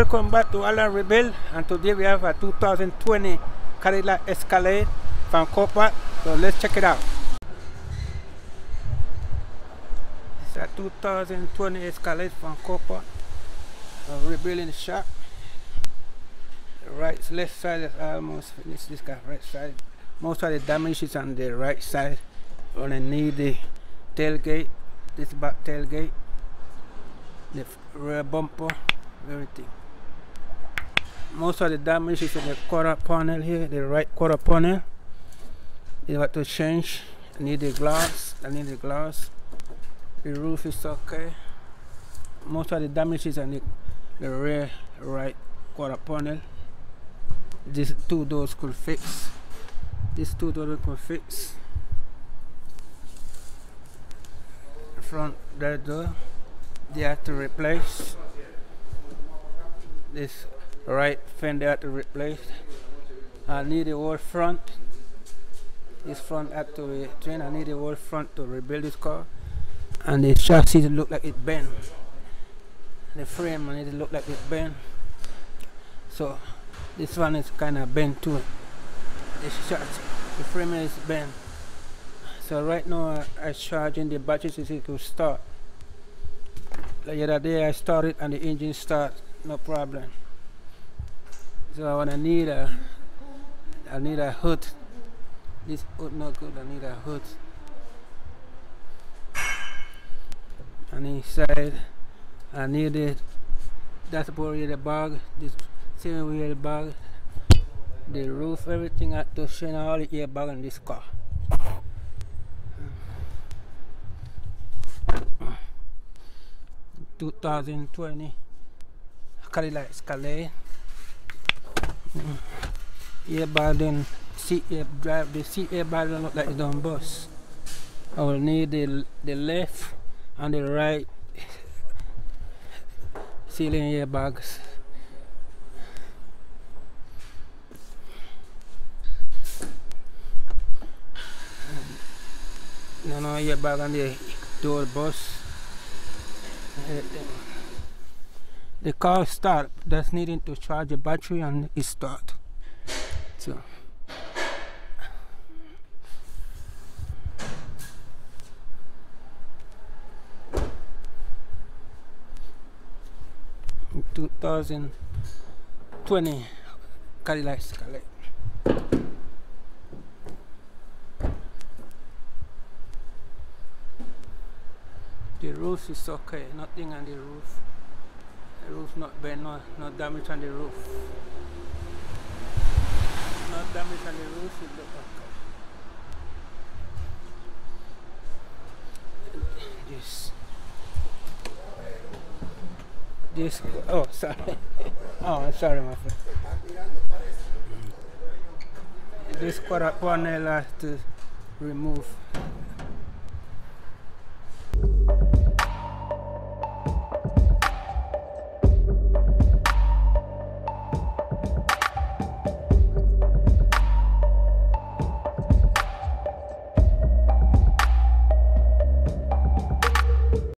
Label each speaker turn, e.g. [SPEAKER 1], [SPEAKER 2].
[SPEAKER 1] Welcome back to Alan Rebuild, and today we have a 2020 Cadillac Escalade from Copart. So let's check it out. It's a 2020 Escalade from Copart. Rebuilding the shop. Right, left side is almost finished. This guy right side. Most of the damage is on the right side. Only need the tailgate, this back tailgate, the rear bumper, everything. Most of the damage is in the quarter panel here, the right quarter panel. You have to change. I need the glass. The roof is okay. Most of the damage is on the rear right quarter panel. These two doors could fix. These two doors could fix. Front that door, they have to replace. This right fender had to replace. I need the whole front. This front had to be changed. I need the whole front to rebuild this car. And the chassis look like it bent. The frame I need to look like it bent. So this one is kind of bent too. This chassis, the frame is bent. So right now I'm charging the battery so it could start. The other day I started and the engine start, no problem. So when I need a hood. This hood not good, I need a hood. And inside I need the dashboard with the bag, this steering wheel bag, the roof, everything I have to change all the airbag in this car. 2020 Cadillac Escalade. Airbag then seat airbag. The seat airbag don't look like it's done bust. I will need the left and the right ceiling airbags. No airbag on the door bus. The car start, that's needing to charge the battery and it start. So in 2020 Cadillac Escalade. The roof is okay, nothing on the roof. The roof not bent, no damage on the roof. No damage on the roof, it look okay. This, oh sorry. Oh, I'm sorry my friend. This quarter panel I have to remove.